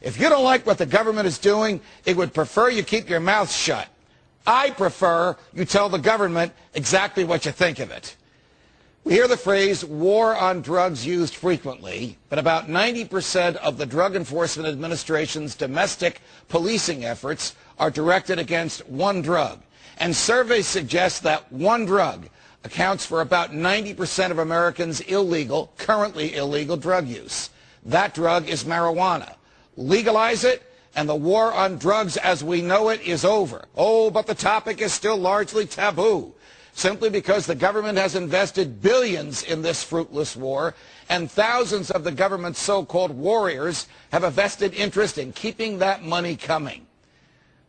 If you don't like what the government is doing, it would prefer you keep your mouth shut. I prefer you tell the government exactly what you think of it. We hear the phrase war on drugs used frequently, but about 90% of the Drug Enforcement Administration's domestic policing efforts are directed against one drug. And surveys suggest that one drug accounts for about 90% of Americans' currently illegal drug use. That drug is marijuana. Legalize it, and the war on drugs as we know it is over. Oh, but the topic is still largely taboo, simply because the government has invested billions in this fruitless war, and thousands of the government's so-called warriors have a vested interest in keeping that money coming.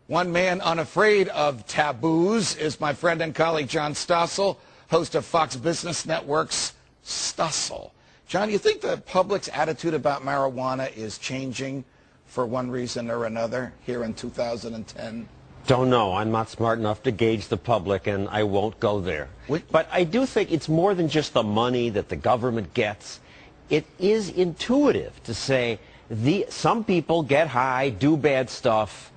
One man unafraid of taboos is my friend and colleague John Stossel, host of Fox Business Network's Stossel. John, you think the public's attitude about marijuana is changing for one reason or another here in 2010? Don't know. I'm not smart enough to gauge the public, and I won't go there. But I do think it's more than just the money that the government gets. It is intuitive to say some people get high, do bad stuff.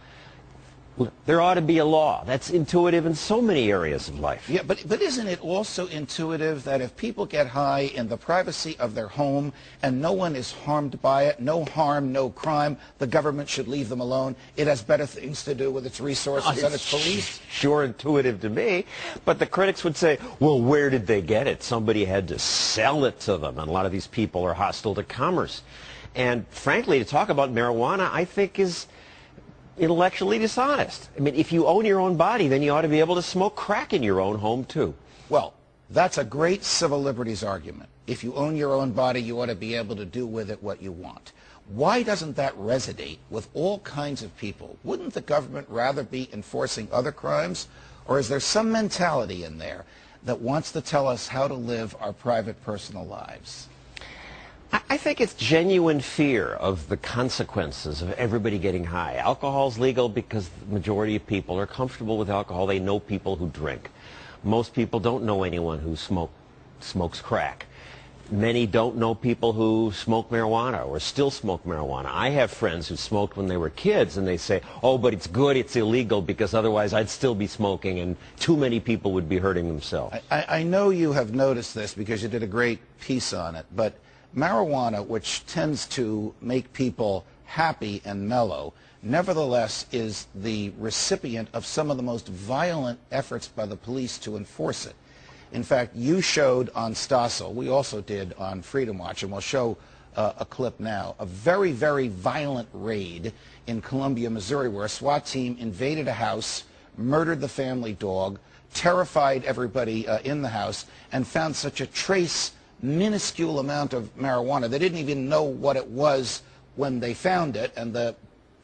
There ought to be a law. That's intuitive in so many areas of life. Yeah, but isn't it also intuitive that if people get high in the privacy of their home and no one is harmed by it, no harm, no crime, the government should leave them alone? It has better things to do with its resources and its police? Sure intuitive to me, but the critics would say, well, where did they get it? Somebody had to sell it to them, and a lot of these people are hostile to commerce. And frankly, to talk about marijuana, I think is intellectually dishonest. I mean, if you own your own body, then you ought to be able to smoke crack in your own home, too. Well, that's a great civil liberties argument. If you own your own body, you ought to be able to do with it what you want. Why doesn't that resonate with all kinds of people? Wouldn't the government rather be enforcing other crimes? Or is there some mentality in there that wants to tell us how to live our private, personal lives? I think it's genuine fear of the consequences of everybody getting high. Alcohol's legal because the majority of people are comfortable with alcohol. They know people who drink. Most people don't know anyone who smokes crack. Many don't know people who smoke marijuana or still smoke marijuana. I have friends who smoked when they were kids, and they say, oh, but it's good, it's illegal, because otherwise I'd still be smoking, and too many people would be hurting themselves. I know you have noticed this because you did a great piece on it, but marijuana, which tends to make people happy and mellow, nevertheless is the recipient of some of the most violent efforts by the police to enforce it. In fact, you showed on Stossel, we also did on Freedom Watch, and we'll show a clip now, a very, very violent raid in Columbia, Missouri, where a SWAT team invaded a house, murdered the family dog, terrified everybody in the house, and found such a minuscule amount of marijuana. They didn't even know what it was when they found it, and the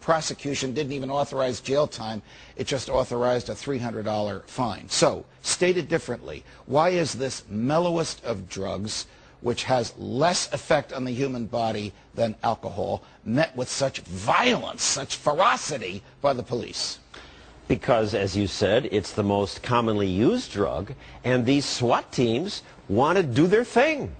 prosecution didn't even authorize jail time. It just authorized a $300 fine. So, stated differently, why is this mellowest of drugs, which has less effect on the human body than alcohol, met with such violence, such ferocity by the police? Because, as you said, it's the most commonly used drug, and these SWAT teams want to do their thing.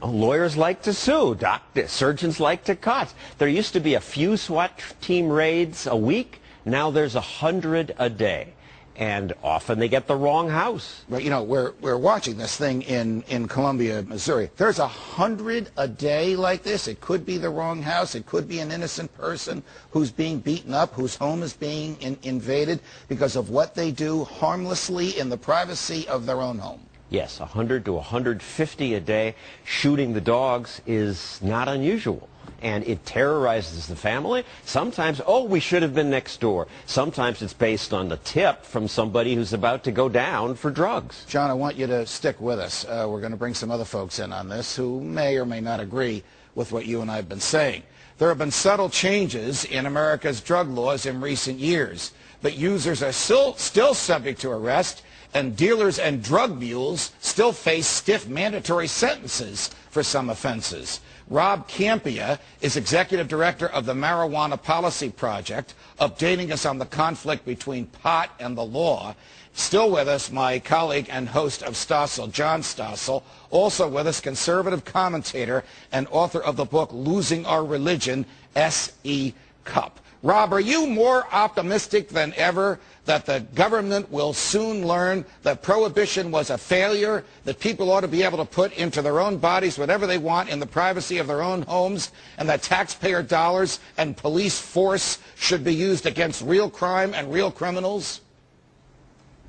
Lawyers like to sue, surgeons like to cut. There used to be a few SWAT team raids a week. Now there's 100 a day. And often they get the wrong house. Right, we're watching this thing in Columbia, Missouri. There's 100 a day like this. It could be the wrong house. It could be an innocent person who's being beaten up, whose home is being invaded because of what they do harmlessly in the privacy of their own home. Yes, 100 to 150 a day. Shooting the dogs is not unusual. And it terrorizes the family. Sometimes, oh, we should have been next door. Sometimes it's based on the tip from somebody who's about to go down for drugs. John, I want you to stick with us. We're going to bring some other folks in on this who may or may not agree with what you and I have been saying. There have been subtle changes in America's drug laws in recent years, but users are still subject to arrest and dealers and drug mules still face stiff mandatory sentences for some offenses. Rob Kampia is executive director of the Marijuana Policy Project, updating us on the conflict between pot and the law. Still with us, my colleague and host of Stossel, John Stossel. Also with us, conservative commentator and author of the book Losing Our Religion, S.E. Cupp. Rob, are you more optimistic than ever that the government will soon learn that prohibition was a failure, that people ought to be able to put into their own bodies whatever they want in the privacy of their own homes, and that taxpayer dollars and police force should be used against real crime and real criminals?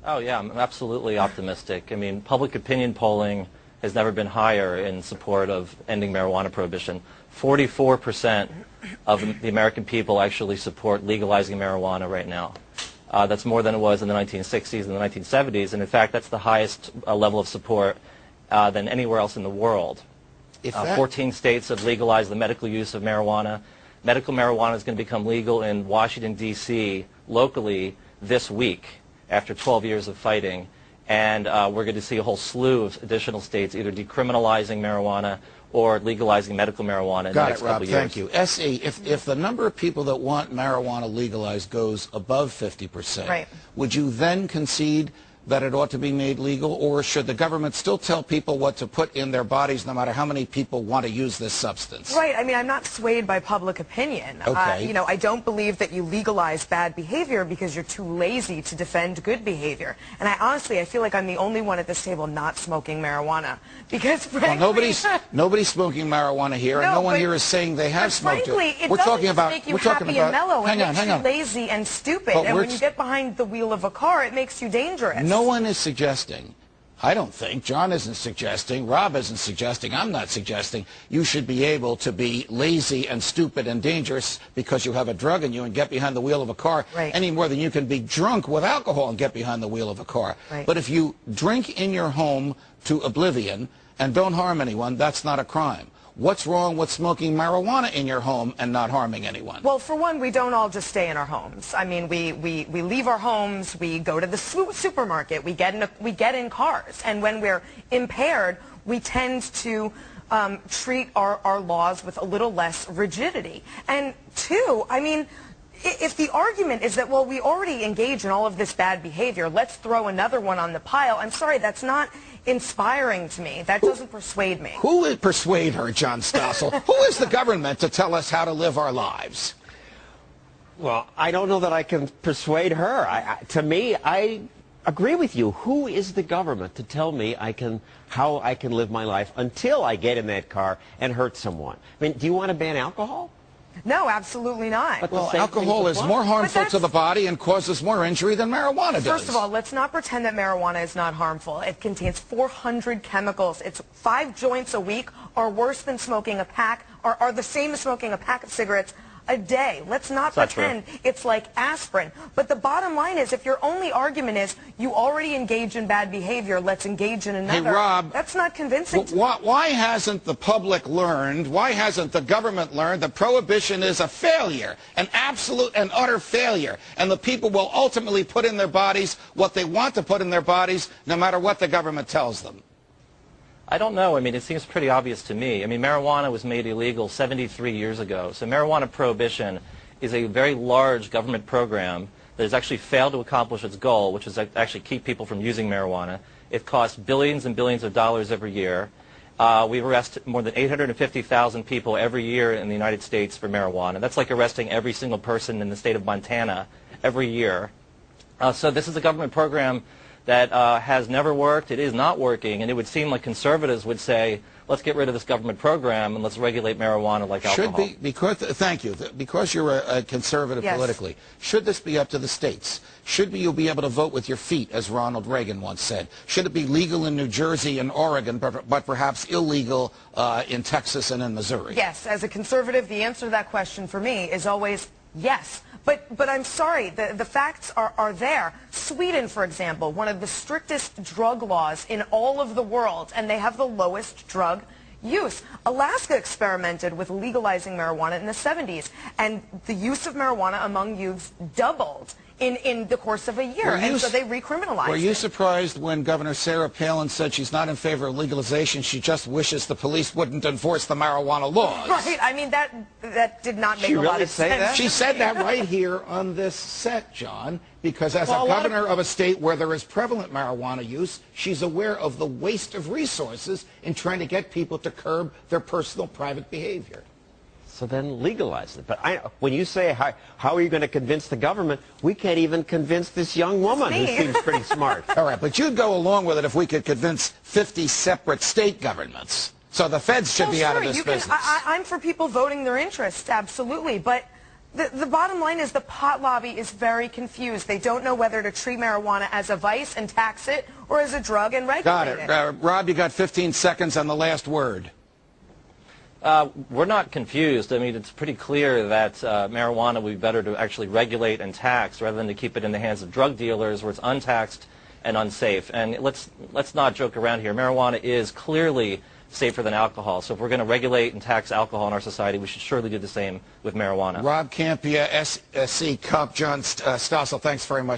Oh, yeah, I'm absolutely optimistic. I mean, public opinion polling has never been higher in support of ending marijuana prohibition. 44% of the American people actually support legalizing marijuana right now. That's more than it was in the 1960s and the 1970s, and in fact, that's the highest level of support than anywhere else in the world. 14 states have legalized the medical use of marijuana. Medical marijuana is going to become legal in Washington, D.C. locally this week after 12 years of fighting, and we're going to see a whole slew of additional states either decriminalizing marijuana or legalizing medical marijuana in the next couple of years. Thank you. S.E., if the number of people that want marijuana legalized goes above 50%, right, would you then concede that it ought to be made legal, or should the government still tell people what to put in their bodies no matter how many people want to use this substance? Right. I mean, I'm not swayed by public opinion. Okay. You know, I don't believe that you legalize bad behavior because you're too lazy to defend good behavior. And I feel like I'm the only one at this table not smoking marijuana. Because frankly... Well, nobody's smoking marijuana here, and no one here is saying they have smoked it. We're talking about... Make you happy and mellow. It makes you lazy and stupid. But and when you get behind the wheel of a car, it makes you dangerous. No one is suggesting, I don't think, John isn't suggesting, Rob isn't suggesting, I'm not suggesting, you should be able to be lazy and stupid and dangerous because you have a drug in you and get behind the wheel of a car, right, any more than you can be drunk with alcohol and get behind the wheel of a car. Right. But if you drink in your home to oblivion and don't harm anyone, that's not a crime. What's wrong with smoking marijuana in your home and not harming anyone? Well, for one, we don't all just stay in our homes. I mean, we leave our homes, we go to the supermarket, we get in cars, and when we're impaired, we tend to treat our laws with a little less rigidity. And two, I mean, if the argument is that, well, we already engage in all of this bad behavior, let's throw another one on the pile, I'm sorry, that's not inspiring to me. That doesn't persuade me. Who would persuade her, John Stossel? Who is the government to tell us how to live our lives? Well, I don't know that I can persuade her. To me, I agree with you. Who is the government to tell me how I can live my life until I get in that car and hurt someone? I mean, do you want to ban alcohol? No, absolutely not. But well, alcohol is more harmful to the body and causes more injury than marijuana does. First of all, let's not pretend that marijuana is not harmful. It contains 400 chemicals. It's 5 joints a week are worse than smoking a pack, or are the same as smoking a pack of cigarettes a day. Let's not pretend it's like aspirin. But the bottom line is, if your only argument is you already engage in bad behavior, let's engage in another, hey, Rob, that's not convincing to me. Why hasn't the public learned, why hasn't the government learned that prohibition is a failure, an absolute and utter failure, and the people will ultimately put in their bodies what they want to put in their bodies no matter what the government tells them? I don't know. I mean, it seems pretty obvious to me. I mean, marijuana was made illegal 73 years ago. So marijuana prohibition is a very large government program that has actually failed to accomplish its goal, which is actually keep people from using marijuana. It costs billions and billions of dollars every year. We arrest more than 850,000 people every year in the United States for marijuana. That's like arresting every single person in the state of Montana every year. So this is a government program that has never worked. It is not working, and it would seem like conservatives would say, let's get rid of this government program and let's regulate marijuana like alcohol. Thank you. Because you're a conservative politically, should this be up to the states? Should you be able to vote with your feet, as Ronald Reagan once said? Should it be legal in New Jersey and Oregon, but perhaps illegal in Texas and in Missouri? Yes. As a conservative, the answer to that question for me is always yes. But I'm sorry, the facts are there. Sweden, for example, one of the strictest drug laws in all of the world, and they have the lowest drug use. Alaska experimented with legalizing marijuana in the 70s, and the use of marijuana among youths doubled in the course of a year, and so they recriminalized it. Were you surprised when Governor Sarah Palin said she's not in favor of legalization, she just wishes the police wouldn't enforce the marijuana laws? Right, I mean, that did not make a lot of sense. That? She said that right here on this set, John, because as a governor of a state where there is prevalent marijuana use, she's aware of the waste of resources in trying to get people to curb their personal private behavior. So then legalize it. But when you say, how are you going to convince the government, we can't even convince this young woman who seems pretty smart. All right, but you'd go along with it if we could convince 50 separate state governments. So the feds should be out of this business. I'm for people voting their interests, absolutely. But the bottom line is the pot lobby is very confused. They don't know whether to treat marijuana as a vice and tax it or as a drug and regulate it. Got it. Rob, you got 15 seconds on the last word. We're not confused. I mean, it's pretty clear that marijuana would be better to actually regulate and tax rather than to keep it in the hands of drug dealers where it's untaxed and unsafe. And let's not joke around here. Marijuana is clearly safer than alcohol. So if we're going to regulate and tax alcohol in our society, we should surely do the same with marijuana. Rob Kampia, SC Cupp, John Stossel, thanks very much.